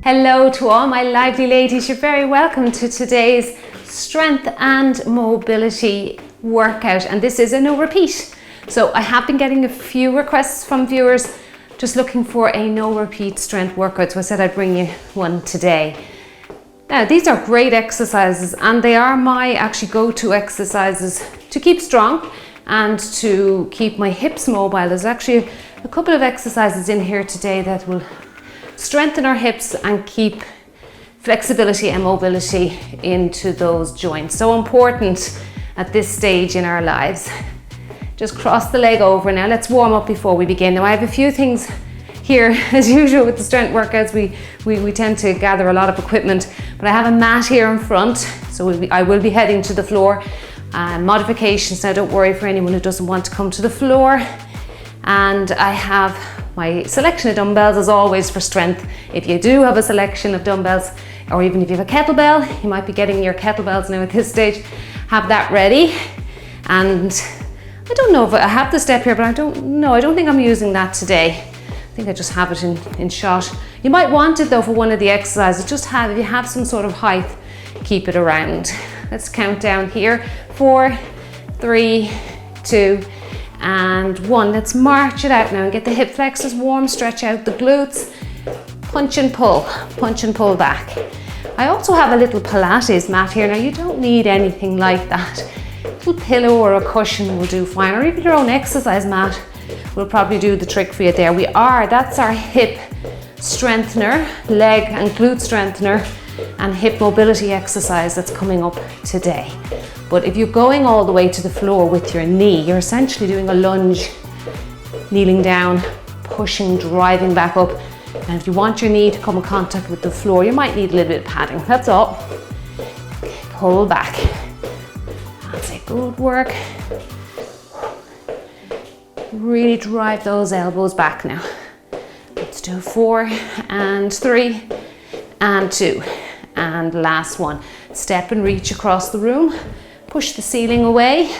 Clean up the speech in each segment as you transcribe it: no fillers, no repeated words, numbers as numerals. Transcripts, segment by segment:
Hello to all my lively ladies, you're very welcome to today's strength and mobility workout, and this is a no repeat. So I have been getting a few requests from viewers just looking for a no repeat strength workout, so I said I'd bring you one today. Now these are great exercises and they are my actually go-to exercises to keep strong and to keep my hips mobile. There's actually a couple of exercises in here today that will strengthen our hips and keep flexibility and mobility into those joints. So important at this stage in our lives. Just cross the leg over. Now let's warm up before we begin. Now I have a few things here, as usual with the strength workouts, we tend to gather a lot of equipment, but I have a mat here in front, so I will be heading to the floor. Modifications, now don't worry for anyone who doesn't want to come to the floor. And I have my selection of dumbbells as always for strength. If you do have a selection of dumbbells, or even if you have a kettlebell, you might be getting your kettlebells now at this stage, have that ready. And I don't know if I have the step here, but I don't think I'm using that today. I think I just have it in shot. You might want it though for one of the exercises. Just have, if you have some sort of height, keep it around. Let's count down here. 4, 3, 2, and 1. Let's march it out now and get the hip flexors warm, stretch out the glutes, punch and pull back. I also have a little Pilates mat here. Now you don't need anything like that. A little pillow or a cushion will do fine, or even your own exercise mat will probably do the trick for you there. That's our hip strengthener, leg and glute strengthener and hip mobility exercise that's coming up today. But if you're going all the way to the floor with your knee, you're essentially doing a lunge, kneeling down, pushing, driving back up. And if you want your knee to come in contact with the floor, you might need a little bit of padding, that's all. Pull back. That's it, good work. Really drive those elbows back now. Let's do 4 and 3 and 2 and last one. Step and reach across the room. Push the ceiling away.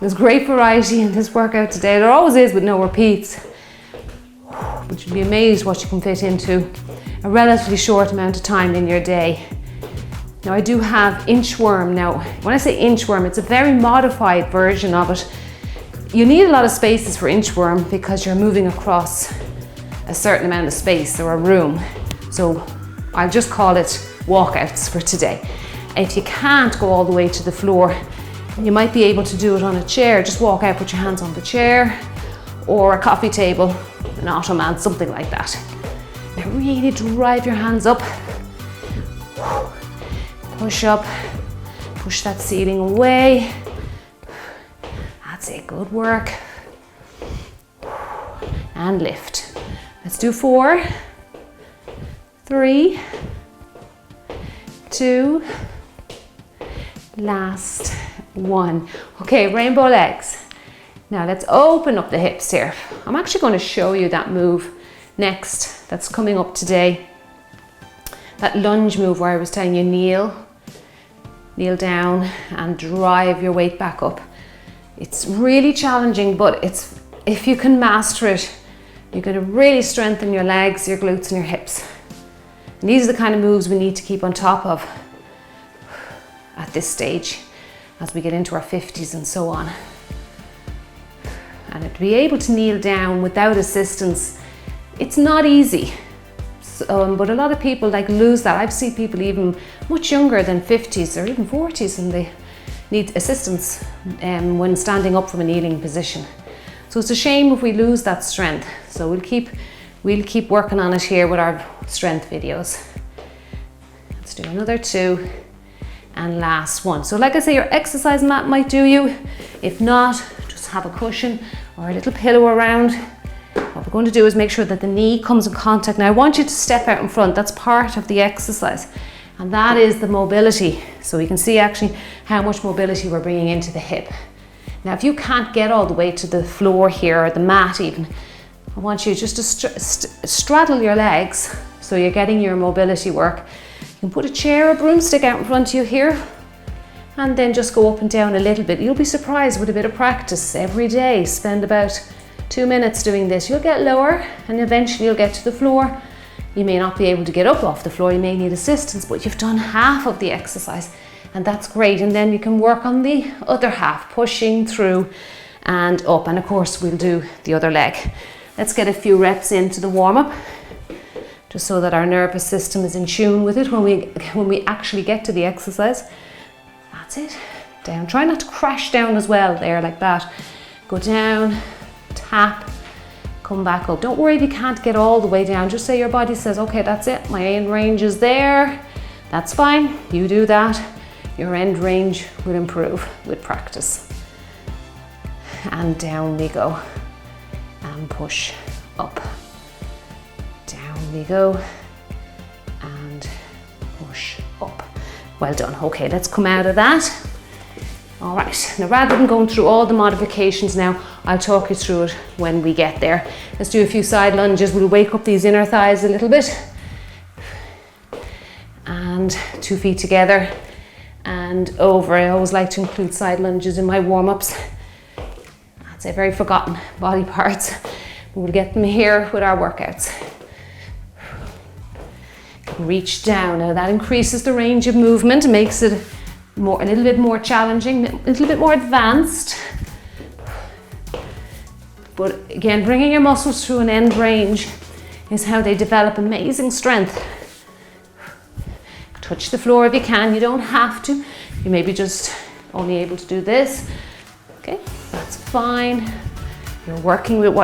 There's great variety in this workout today. There always is with no repeats. But you'd be amazed what you can fit into a relatively short amount of time in your day. Now I do have inchworm. Now when I say inchworm, it's a very modified version of it. You need a lot of spaces for inchworm because you're moving across a certain amount of space or a room. So I'll just call it walkouts for today. If you can't go all the way to the floor, you might be able to do it on a chair. Just walk out, put your hands on the chair or a coffee table, an ottoman, something like that. Now really drive your hands up. Push up, push that ceiling away. That's it, good work. And lift. Let's do 4, 3, 2, last 1. Okay, rainbow legs. Now let's open up the hips here. I'm actually going to show you that move next that's coming up today. That lunge move where I was telling you kneel down and drive your weight back up. It's really challenging, but if you can master it, you're going to really strengthen your legs, your glutes and your hips. And these are the kind of moves we need to keep on top of at this stage as we get into our 50s and so on. And to be able to kneel down without assistance, it's not easy. But a lot of people lose that. I've seen people even much younger than 50s or even 40s and they need assistance when standing up from a kneeling position. So it's a shame if we lose that strength. So we'll keep working on it here with our strength videos. Let's do another 2 and last 1. So like I say, your exercise mat might do you. If not, just have a cushion or a little pillow around. What we're going to do is make sure that the knee comes in contact. Now I want you to step out in front. That's part of the exercise. And that is the mobility. So you can see actually how much mobility we're bringing into the hip. Now if you can't get all the way to the floor here or the mat even, I want you just to straddle your legs so you're getting your mobility work. You can put a chair or broomstick out in front of you here and then just go up and down a little bit. You'll be surprised with a bit of practice every day. Spend about 2 minutes doing this. You'll get lower and eventually you'll get to the floor You may not be able to get up off the floor, you may need assistance, but you've done half of the exercise, and that's great. And then you can work on the other half, pushing through and up. And of course, we'll do the other leg. Let's get a few reps into the warm-up, just so that our nervous system is in tune with it when we actually get to the exercise. That's it. Down. Try not to crash down as well there, like that. Go down, tap, come back up. Don't worry if you can't get all the way down. Just say your body says, okay, that's it. My end range is there. That's fine. You do that. Your end range will improve with practice. And down we go. And push up. Down we go. And push up. Well done. Okay, let's come out of that. All right, now rather than going through all the modifications now, I'll talk you through it when we get there. Let's do a few side lunges. We'll wake up these inner thighs a little bit. And 2 feet together and over. I always like to include side lunges in my warm-ups. That's a very forgotten body parts. We'll get them here with our workouts. Reach down. Now that increases the range of movement, makes it a little bit more challenging, a little bit more advanced. But again, bringing your muscles through an end range is how they develop amazing strength. Touch the floor if you can. You don't have to. You may be just only able to do this. Okay, that's fine. You're working with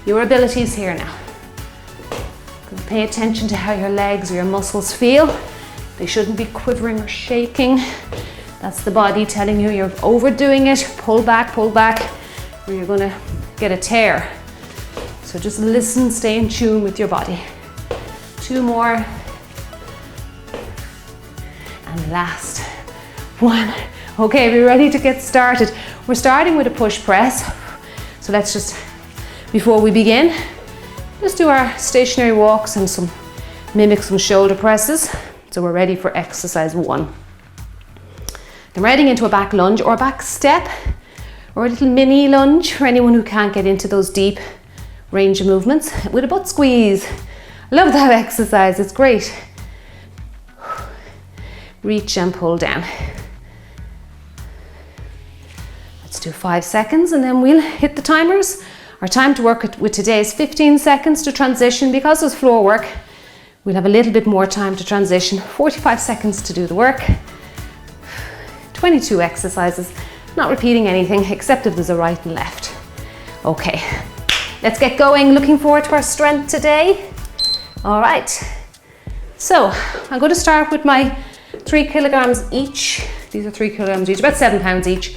your abilities here now. Pay attention to how your legs or your muscles feel. They shouldn't be quivering or shaking. That's the body telling you you're overdoing it. Pull back, or you're gonna get a tear. So just listen, stay in tune with your body. 2 more. And last 1. Okay, we're ready to get started. We're starting with a push press. So let's just, before we begin, just do our stationary walks and mimic some shoulder presses. So we're ready for exercise 1. Then we're heading into a back lunge or a back step or a little mini lunge for anyone who can't get into those deep range of movements with a butt squeeze. I love that exercise, it's great. Reach and pull down. Let's do 5 seconds and then we'll hit the timers. Our time to work with today is 15 seconds to transition. Because it's floor work, we'll have a little bit more time to transition. 45 seconds to do the work. 22 exercises, not repeating anything except if there's a right and left. Okay, let's get going. Looking forward to our strength today. All right, so I'm going to start with my 3 kilograms each. These are 3 kilograms each, about 7 pounds each.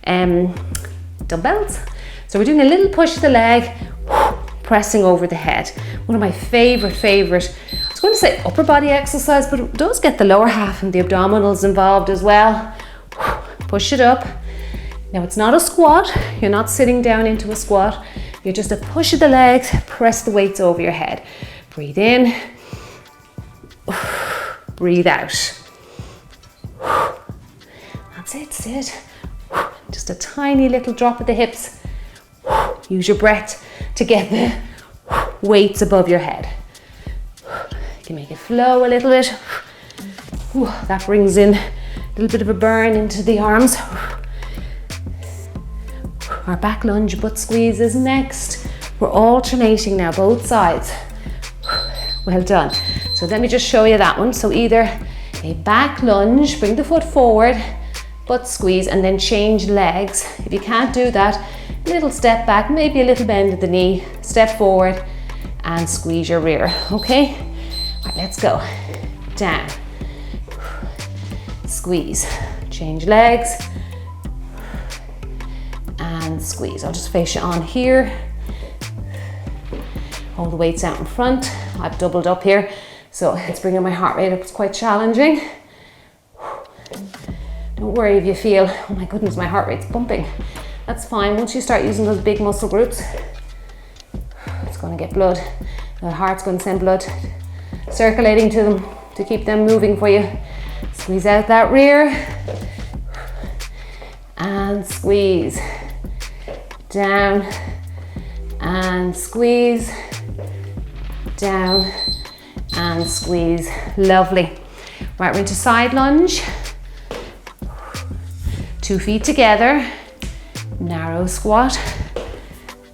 Dumbbells. So we're doing a little push of the leg, pressing over the head. One of my favorite, I was going to say upper body exercise, but it does get the lower half and the abdominals involved as well. Push it up. Now it's not a squat. You're not sitting down into a squat. You're just a push of the legs, press the weights over your head. Breathe in, breathe out. That's it, sit. Just a tiny little drop of the hips. Use your breath to get the weights above your head. You can make it flow a little bit. That brings in a little bit of a burn into the arms. Our back lunge butt squeeze is next. We're alternating now, both sides. Well done. So let me just show you that one. So either a back lunge, bring the foot forward, butt squeeze, and then change legs. If you can't do that, little step back, maybe a little bend at the knee, step forward and squeeze your rear, okay? All right, let's go. Down, squeeze, change legs, and squeeze. I'll just face you on here. Hold the weights out in front. I've doubled up here, so it's bringing my heart rate up. It's quite challenging. Don't worry if you feel, oh my goodness, my heart rate's pumping. That's fine. Once you start using those big muscle groups, it's going to get blood. The heart's going to send blood circulating to them to keep them moving for you. Squeeze out that rear and squeeze. Down and squeeze. down, and squeeze. Lovely. Right, we're into side lunge. 2 feet together, narrow squat,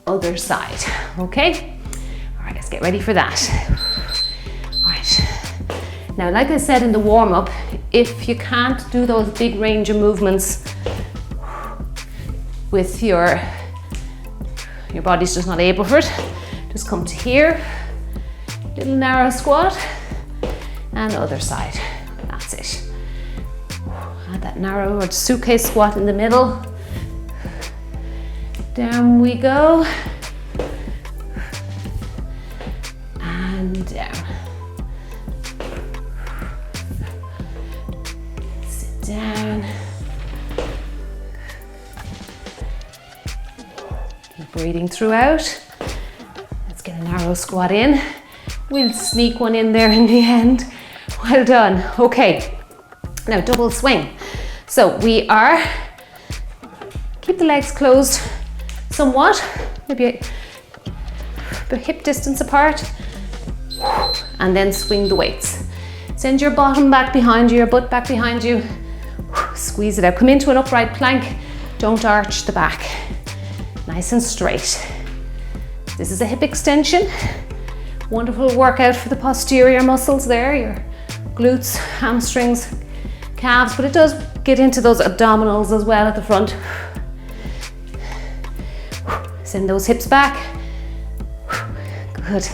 other side, okay? All right, let's get ready for that. All right, now like I said in the warm-up, if you can't do those big range of movements with your body's just not able for it, just come to here, little narrow squat, and other side, that's it. Add that narrow or suitcase squat in the middle. Down we go. And down. Sit down. Keep breathing throughout. Let's get a narrow squat in. We'll sneak one in there in the end. Well done. Okay. Now double swing. So we are, keep the legs closed somewhat, maybe a hip distance apart, and then swing the weights. Send your bottom back behind you, your butt back behind you, squeeze it out. Come into an upright plank, don't arch the back. Nice and straight. This is a hip extension. Wonderful workout for the posterior muscles there, your glutes, hamstrings, calves, but it does get into those abdominals as well at the front. Send those hips back. Good.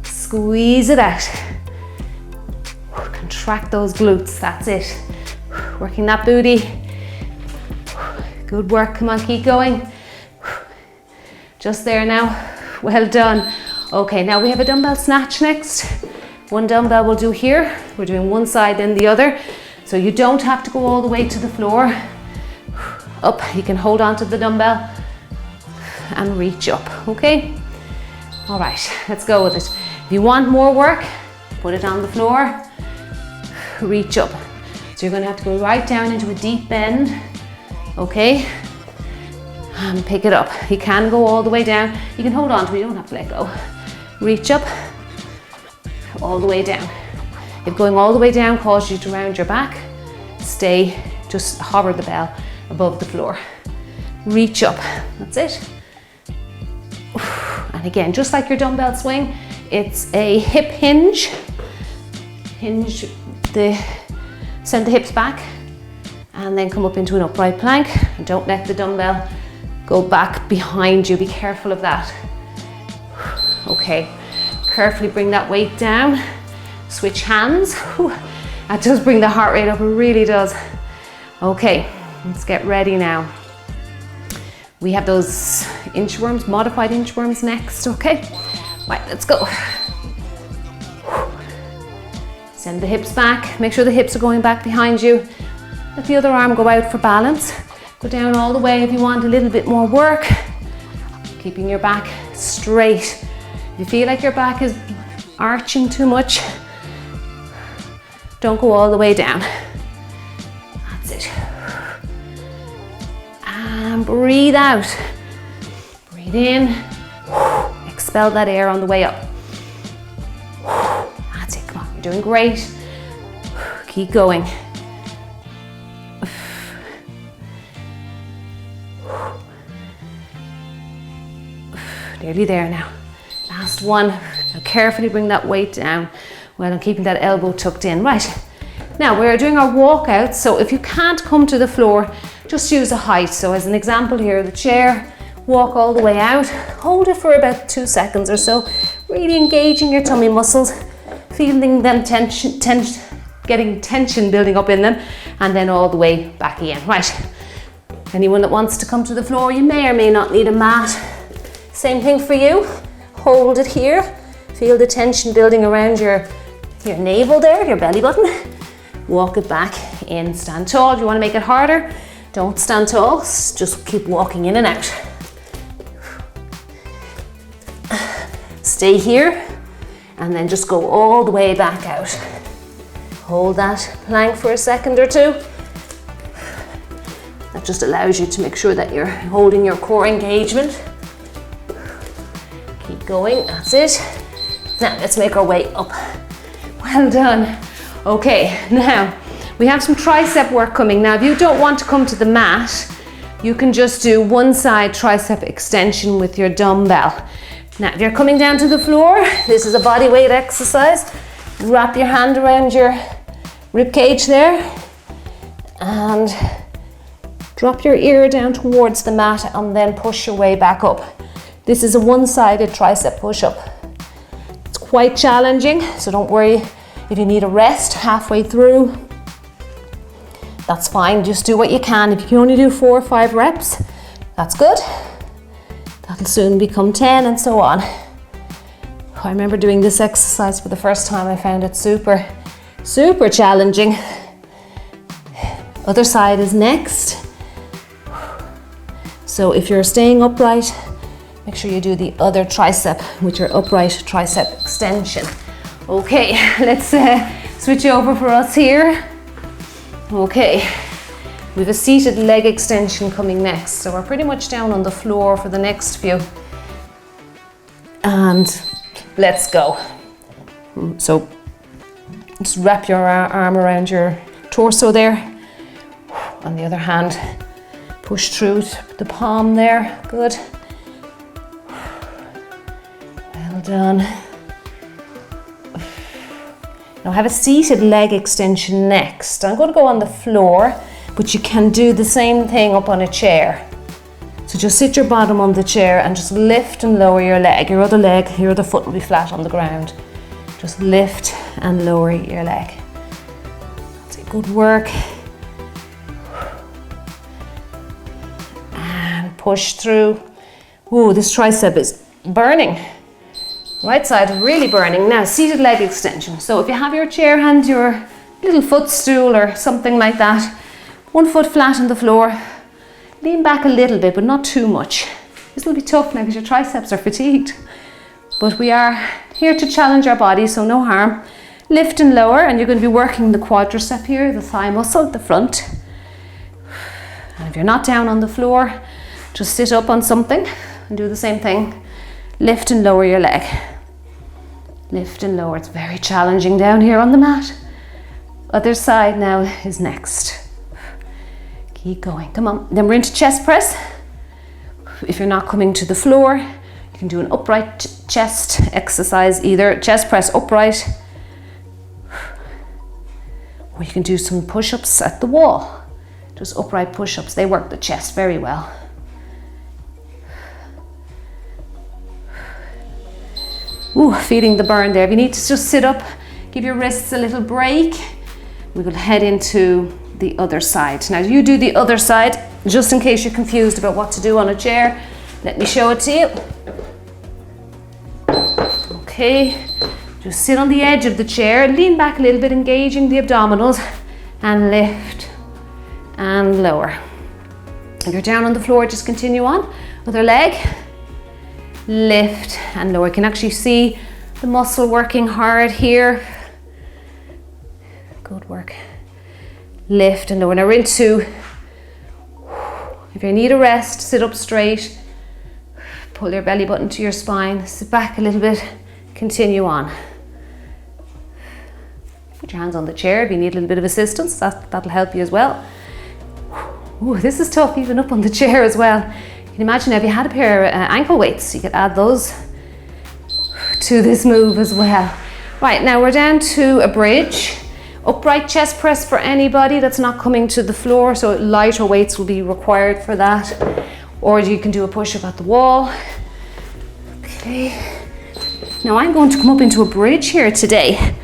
Squeeze it out. Contract those glutes, that's it. Working that booty. Good work, come on, keep going. Just there now, well done. Okay, now we have a dumbbell snatch next. One dumbbell we'll do here. We're doing one side then the other. So you don't have to go all the way to the floor. Up, you can hold on to the dumbbell and reach up, okay? All right, let's go with it. If you want more work, put it on the floor, reach up. So you're gonna have to go right down into a deep bend, okay? And pick it up. You can go all the way down. You can hold on to it, you don't have to let go. Reach up, all the way down. If going all the way down causes you to round your back, stay, just hover the bell above the floor. Reach up, that's it. And again, just like your dumbbell swing, it's a hip hinge. Send the hips back and then come up into an upright plank. And don't let the dumbbell go back behind you, be careful of that. Okay, carefully bring that weight down. Switch hands. That does bring the heart rate up, it really does. Okay, let's get ready now. We have those inchworms, modified inchworms next, okay? Right, let's go. Send the hips back. Make sure the hips are going back behind you. Let the other arm go out for balance. Go down all the way if you want a little bit more work. Keeping your back straight. If you feel like your back is arching too much, don't go all the way down. That's it. And breathe out. Breathe in. Expel that air on the way up. That's it, come on, you're doing great. Keep going. Nearly there now. Last one. Now carefully bring that weight down while I'm keeping that elbow tucked in. Right, now we're doing our walkout, so if you can't come to the floor, just use a height. So as an example here, the chair, walk all the way out, hold it for about 2 seconds or so, really engaging your tummy muscles, feeling them getting tension building up in them, and then all the way back again. Right, anyone that wants to come to the floor, you may or may not need a mat. Same thing for you. Hold it here. Feel the tension building around your navel there, your belly button. Walk it back in, stand tall. If you want to make it harder, don't stand tall, just keep walking in and out. Stay here and then just go all the way back out. Hold that plank for a second or two. That just allows you to make sure that you're holding your core engagement. Keep going, that's it. Now let's make our way up. Well done. Okay, now we have some tricep work coming. Now if you don't want to come to the mat, you can just do one side tricep extension with your dumbbell. Now if you're coming down to the floor, this is a body weight exercise. Wrap your hand around your rib cage there and drop your ear down towards the mat and then push your way back up. This is a one-sided tricep push-up. It's quite challenging, so don't worry if you need a rest halfway through. That's fine, just do what you can. If you can only do 4 or 5 reps, that's good. That'll soon become 10 and so on. I remember doing this exercise for the first time. I found it super, super challenging. Other side is next. So if you're staying upright, make sure you do the other tricep with your upright tricep extension. Okay, let's switch over for us here. Okay, we have a seated leg extension coming next. So we're pretty much down on the floor for the next few. And let's go. So just wrap your arm around your torso there. On the other hand, push through the palm there. Good. Well done. Now have a seated leg extension next. I'm going to go on the floor, but you can do the same thing up on a chair. So just sit your bottom on the chair and just lift and lower your leg. Your other foot will be flat on the ground. Just lift and lower your leg. That's it, good work. And push through. Ooh, this tricep is burning. Right side is really burning. Now, seated leg extension. So if you have your chair and your little footstool or something like that, one foot flat on the floor, lean back a little bit, but not too much. This will be tough now because your triceps are fatigued. But we are here to challenge our body, so no harm. Lift and lower, and you're going to be working the quadricep here, the thigh muscle at the front. And if you're not down on the floor, just sit up on something and do the same thing. Lift and lower your leg. Lift and lower. It's very challenging down here on the mat. Other side now is next. Keep going. Come on. Then we're into chest press. If you're not coming to the floor, you can do an upright chest exercise, either chest press upright, or you can do some push-ups at the wall. Just upright push-ups. They work the chest very well. Ooh, feeling the burn there. If you need to just sit up, give your wrists a little break. We will head into the other side. Now you do the other side, just in case you're confused about what to do on a chair. Let me show it to you. Okay, just sit on the edge of the chair, lean back a little bit, engaging the abdominals, and lift and lower. If you're down on the floor, just continue on. Other leg. Lift and lower. You can actually see the muscle working hard here. Good work. Lift and lower. Now we're into, if you need a rest, sit up straight, pull your belly button to your spine, sit back a little bit, continue on. Put your hands on the chair if you need a little bit of assistance, that'll help you as well. Ooh, this is tough, even up on the chair as well. You can imagine if you had a pair of ankle weights, you could add those to this move as well. Right, now we're down to a bridge. Upright chest press for anybody that's not coming to the floor, so lighter weights will be required for that. Or you can do a push-up at the wall. Okay. Now I'm going to come up into a bridge here today.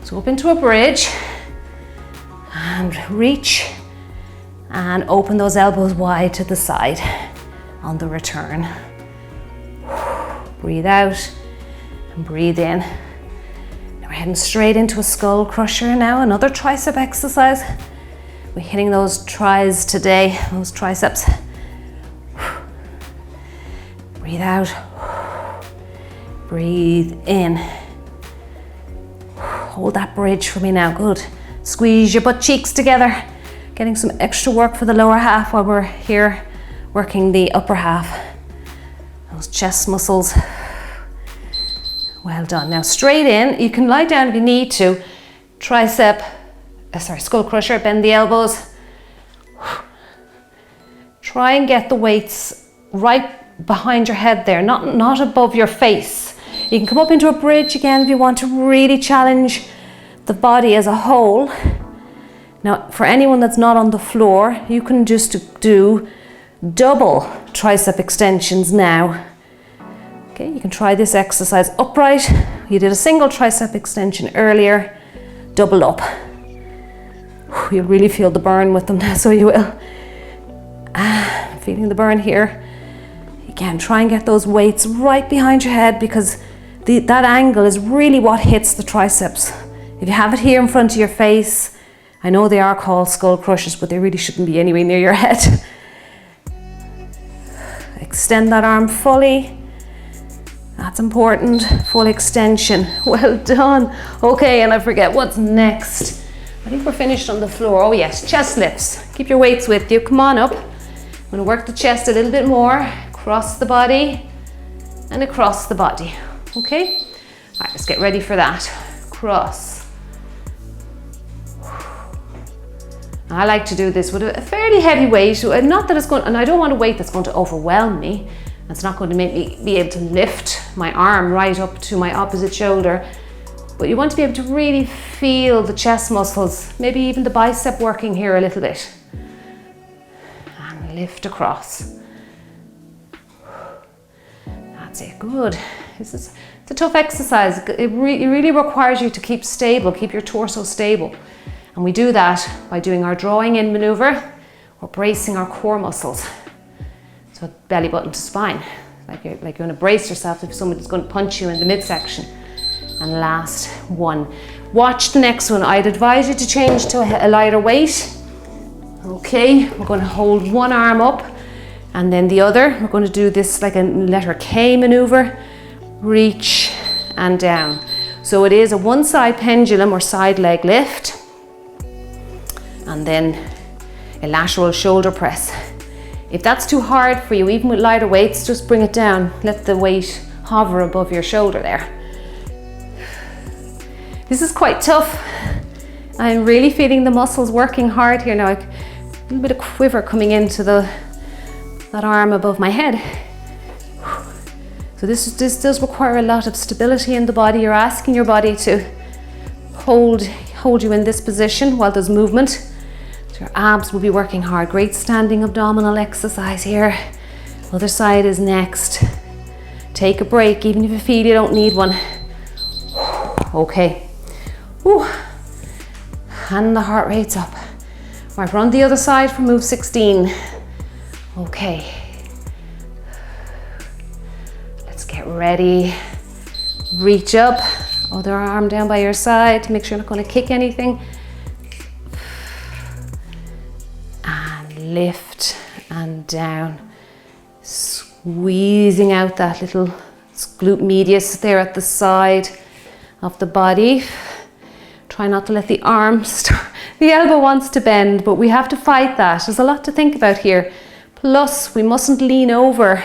So up into a bridge and reach and open those elbows wide to the side. On the return. Breathe out and breathe in. Now we're heading straight into a skull crusher now, another tricep exercise. We're hitting those tris today, those triceps. Breathe out. Breathe in. Hold that bridge for me now, good. Squeeze your butt cheeks together, getting some extra work for the lower half while we're here working the upper half. Those chest muscles. Well done. Now straight in, you can lie down if you need to. Skull crusher, bend the elbows. Try and get the weights right behind your head there, not above your face. You can come up into a bridge again if you want to really challenge the body as a whole. Now, for anyone that's not on the floor, you can just do double tricep extensions now. Okay, you can try this exercise upright. You did a single tricep extension earlier, double up. You'll really feel the burn with them now, so you will. Feeling the burn here. Again, try and get those weights right behind your head, because that angle is really what hits the triceps. If you have it here in front of your face, I know they are called skull crushers, but they really shouldn't be anywhere near your head. Extend that arm fully. That's important. Full extension. Well done. Okay, and I forget what's next. I think we're finished on the floor. Oh yes, chest lifts. Keep your weights with you. Come on up. I'm going to work the chest a little bit more. Across the body and across the body. Okay? All right, let's get ready for that. Cross. I like to do this with a fairly heavy weight. Not that it's going, and I don't want a weight that's going to overwhelm me. It's not going to make me be able to lift my arm right up to my opposite shoulder. But you want to be able to really feel the chest muscles, maybe even the bicep working here a little bit. And lift across. That's it, good. It's a tough exercise. It really requires you to keep stable, keep your torso stable. And we do that by doing our drawing in maneuver or bracing our core muscles. So belly button to spine, like you're going to brace yourself if somebody's going to punch you in the midsection. And last one. Watch the next one. I'd advise you to change to a lighter weight. Okay, we're going to hold one arm up and then the other. We're going to do this like a letter K maneuver. Reach and down. So it is a one side pendulum or side leg lift. And then a lateral shoulder press. If that's too hard for you, even with lighter weights, just bring it down. Let the weight hover above your shoulder there. This is quite tough. I'm really feeling the muscles working hard here now. A little bit of quiver coming into that arm above my head. So this does require a lot of stability in the body. You're asking your body to hold you in this position while there's movement. So your abs will be working hard. Great standing abdominal exercise here. Other side is next. Take a break, even if you feel you don't need one. Okay. Whew. And the heart rate's up. Right, we're on the other side for move 16. Okay. Let's get ready. Reach up. Other arm down by your side to make sure you're not going to kick anything. And lift and down. Squeezing out that little glute medius there at the side of the body. Try not to let the arm start. The elbow wants to bend, but we have to fight that. There's a lot to think about here. Plus, we mustn't lean over.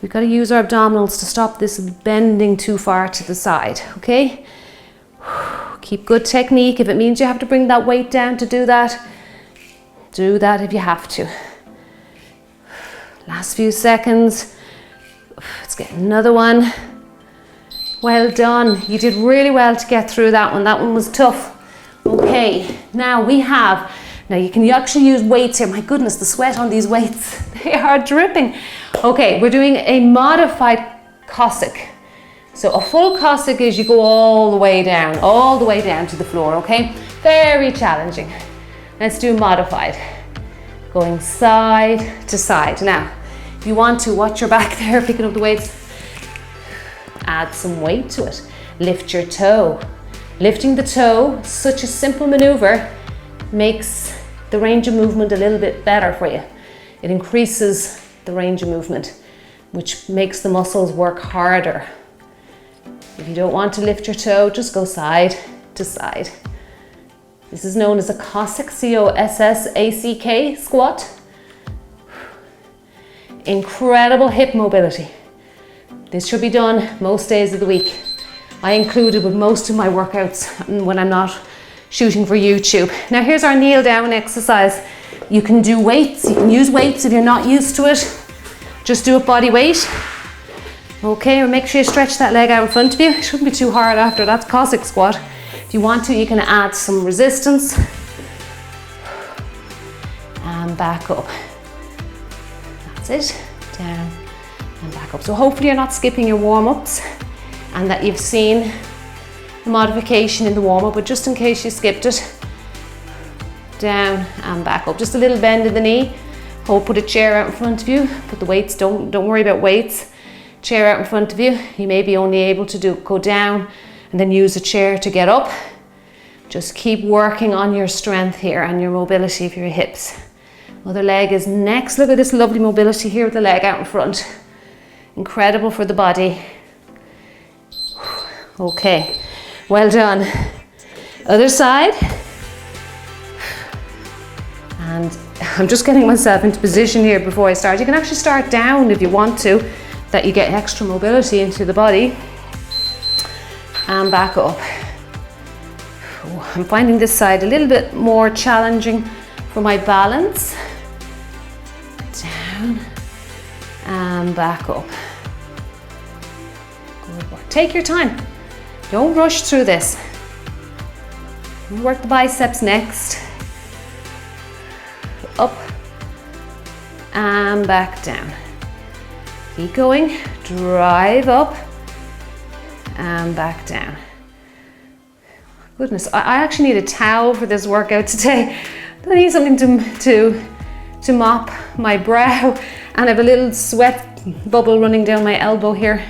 We've got to use our abdominals to stop this bending too far to the side, okay? Keep good technique. If it means you have to bring that weight down to do that if you have to. Last few seconds. Let's get another one. Well done. You did really well to get through that one. That one was tough. Okay, now you can actually use weights here. My goodness, the sweat on these weights, they are dripping. Okay, we're doing a modified Cossack. So a full Cossack is you go all the way down to the floor, okay? Very challenging. Let's do modified. Going side to side. Now, if you want to, watch your back there, picking up the weights. Add some weight to it. Lift your toe. Lifting the toe, such a simple maneuver, makes the range of movement a little bit better for you. It increases the range of movement, which makes the muscles work harder. If you don't want to lift your toe, just go side to side. This is known as a Cossack, C-O-S-S-A-C-K squat. Incredible hip mobility. This should be done most days of the week. I include it with most of my workouts when I'm not shooting for YouTube. Now here's our kneel down exercise. You can do weights, you can use weights if you're not used to it. Just do it body weight. Okay, or make sure you stretch that leg out in front of you. It shouldn't be too hard after that Cossack squat. If you want to, you can add some resistance. And back up. That's it. Down and back up. So hopefully you're not skipping your warm-ups and that you've seen the modification in the warm-up, but just in case you skipped it, down and back up. Just a little bend in the knee. Put a chair out in front of you. Put the weights, don't worry about weights. Chair out in front of you. You may be only able to go down and then use a chair to get up. Just keep working on your strength here and your mobility of your hips. Other leg is next. Look at this lovely mobility here with the leg out in front. Incredible for the body. Okay, well done. Other side. And I'm just getting myself into position here before I start. You can actually start down if you want to, that you get extra mobility into the body. And back up. I'm finding this side a little bit more challenging for my balance. Down and back up. Good work. Take your time. Don't rush through this. Work the biceps next. Up and back down. Keep going. Drive up and back down. Goodness, I actually need a towel for this workout today. I need something to mop my brow, and I have a little sweat bubble running down my elbow here.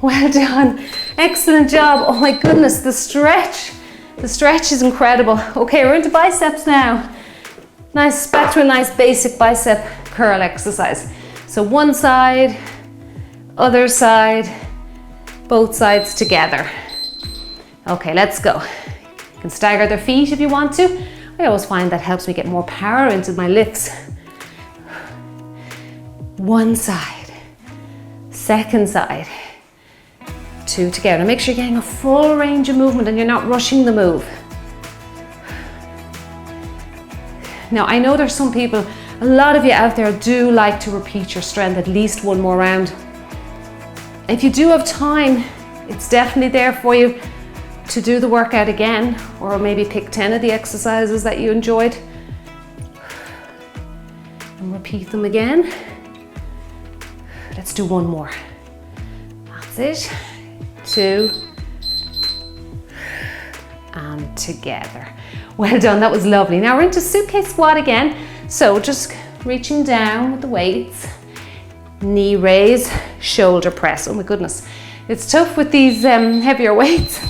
Well done. Excellent job. Oh my goodness, the stretch. The stretch is incredible. Okay, we're into biceps now. Back to a nice basic bicep curl exercise. So one side, other side, both sides together. Okay, let's go. You can stagger the feet if you want to. I always find that helps me get more power into my lifts. One side, second side, two together. Make sure you're getting a full range of movement and you're not rushing the move. Now, I know there's some people, a lot of you out there do like to repeat your strength at least one more round. If you do have time, it's definitely there for you to do the workout again, or maybe pick 10 of the exercises that you enjoyed and repeat them again. Let's do one more. That's it. Two and together. Well done, that was lovely. Now we're into suitcase squat again. So just reaching down with the weights, knee raise, shoulder press. Oh my goodness, it's tough with these heavier weights.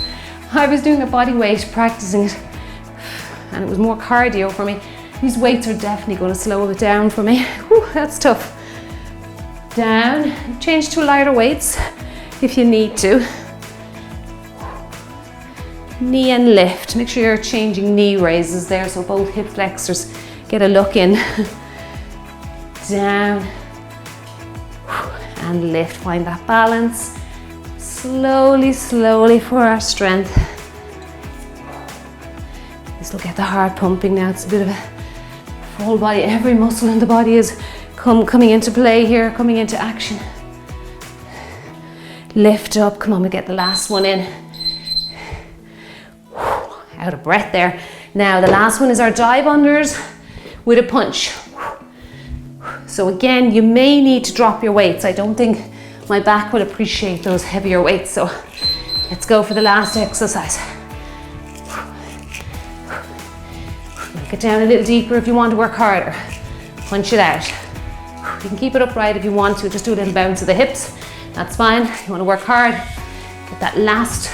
I was doing a body weight, practicing it, and it was more cardio for me. These weights are definitely going to slow it down for me. Whew, that's tough. Down, change to lighter weights if you need to. Knee and lift. Make sure you're changing knee raises there so both hip flexors get a look in. Down and lift. Find that balance. Slowly, slowly for our strength. Just look at the heart pumping now. It's a bit of a full body. Every muscle in the body is coming into play here, coming into action. Lift up. Come on, we get the last one in. Out of breath there. Now the last one is our dive unders with a punch. So again, you may need to drop your weights. I don't think my back will appreciate those heavier weights. So let's go for the last exercise. Get down a little deeper if you want to work harder. Punch it out. You can keep it upright if you want to. Just do a little bounce of the hips. That's fine. You want to work hard. Get that last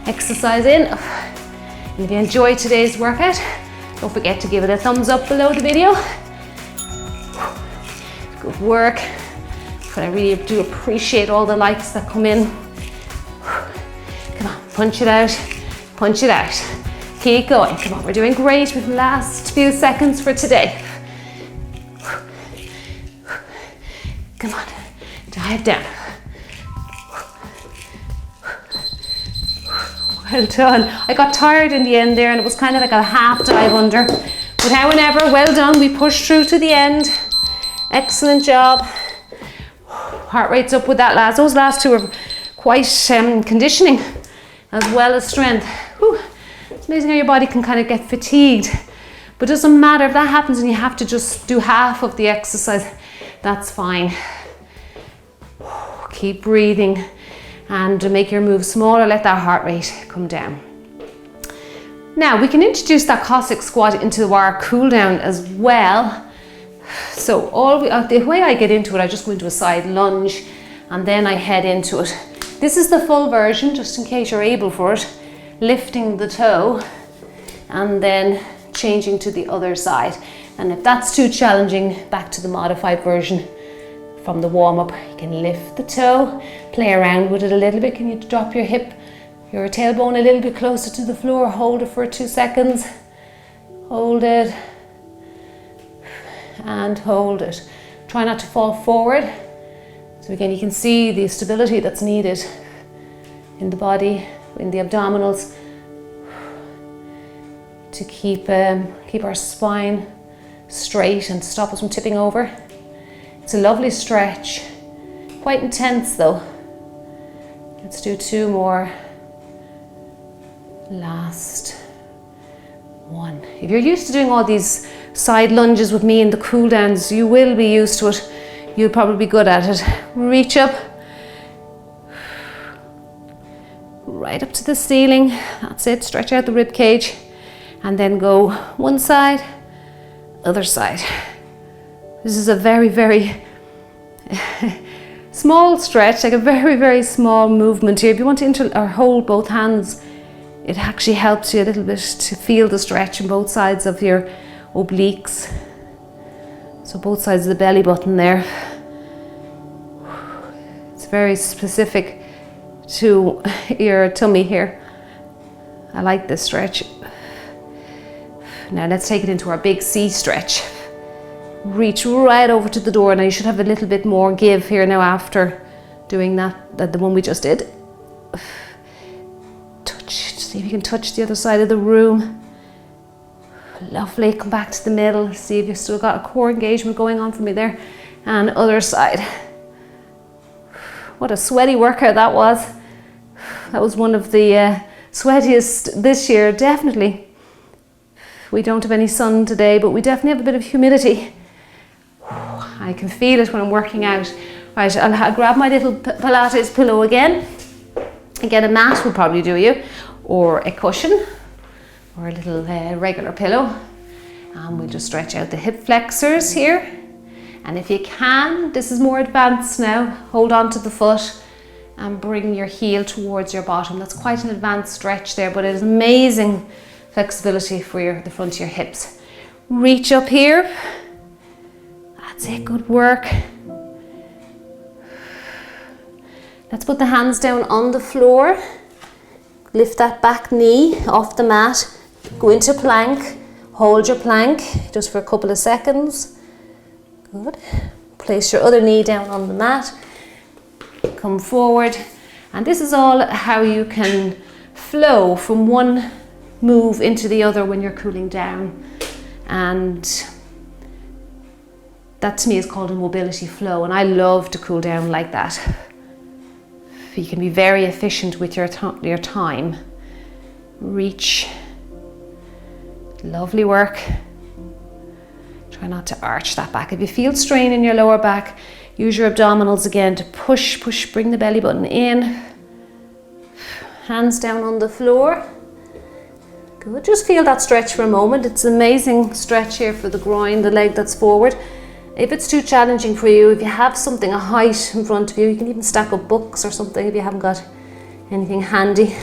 exercise in. And if you enjoyed today's workout, don't forget to give it a thumbs up below the video. Good work. But I really do appreciate all the likes that come in. Come on, punch it out, punch it out. Keep going. Come on, we're doing great with the last few seconds for today. Come on, dive down. Well done. I got tired in the end there and it was kind of like a half dive under. But however, well done. We pushed through to the end. Excellent job. Heart rate's up with that last. Those last two are quite conditioning as well as strength. Whew. It's amazing how your body can kind of get fatigued. But it doesn't matter if that happens and you have to just do half of the exercise. That's fine. Keep breathing and make your move smaller. Let that heart rate come down. Now we can introduce that Cossack squat into our cool down as well. So the way I get into it, I just go into a side lunge and then I head into it. This is the full version, just in case you're able for it. Lifting the toe and then changing to the other side. And if that's too challenging, back to the modified version from the warm-up. You can lift the toe, play around with it a little bit. Can you drop your hip, your tailbone a little bit closer to the floor? Hold it for 2 seconds. Hold it. And hold it. Try not to fall forward. So again, you can see the stability that's needed in the body, in the abdominals, to keep our spine straight and stop us from tipping over. It's a lovely stretch. Quite intense though. Let's do 2 more. Last one. If you're used to doing all these side lunges with me in the cool downs, you will be used to it. You'll probably be good at it. Reach up. Right up to the ceiling. That's it. Stretch out the rib cage. And then go one side, other side. This is a very, very small stretch, like a very, very small movement here. If you want to hold both hands, it actually helps you a little bit to feel the stretch on both sides of your obliques. So both sides of the belly button there. It's very specific to your tummy here. I like this stretch. Now let's take it into our big C stretch. Reach right over to the door. Now you should have a little bit more give here now after doing that, the one we just did. Touch, see if you can touch the other side of the room. Lovely, come back to the middle. See if you've still got a core engagement going on for me there. And other side. What a sweaty workout that was. That was one of the sweatiest this year, definitely. We don't have any sun today, but we definitely have a bit of humidity. I can feel it when I'm working out. Right, I'll grab my little Pilates pillow again. Again, a mat will probably do you, or a cushion, or a little regular pillow. And we'll just stretch out the hip flexors here. And if you can, this is more advanced now, hold on to the foot and bring your heel towards your bottom. That's quite an advanced stretch there, but it is amazing flexibility for the front of your hips. Reach up here. That's it, good work. Let's put the hands down on the floor. Lift that back knee off the mat. Go into plank. Hold your plank just for a couple of seconds. Good. Place your other knee down on the mat. Come forward. And this is all how you can flow from one move into the other when you're cooling down. And that to me is called a mobility flow, and I love to cool down like that. You can be very efficient with your time. Reach. Lovely work. Try not to arch that back. If you feel strain in your lower back, use your abdominals again to push, bring the belly button in. Hands down on the floor. Good, just feel that stretch for a moment. It's an amazing stretch here for the groin, the leg that's forward. If it's too challenging for you, if you have something, a height in front of you, you can even stack up books or something if you haven't got anything handy.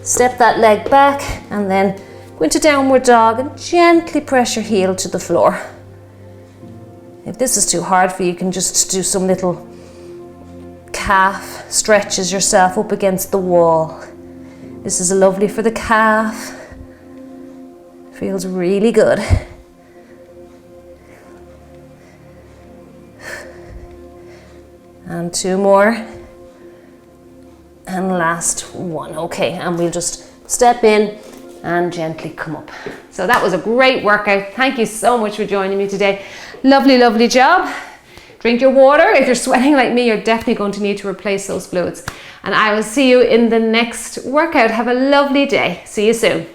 Step that leg back and then go into downward dog and gently press your heel to the floor. If this is too hard for you, you can just do some little calf stretches yourself up against the wall. This is lovely for the calf. Feels really good. And 2 more. and last one. Okay, and we'll just step in and gently come up. So that was a great workout. Thank you so much for joining me today. Lovely, lovely job. Drink your water. If you're sweating like me, you're definitely going to need to replace those fluids. And I will see you in the next workout. Have a lovely day. See you soon.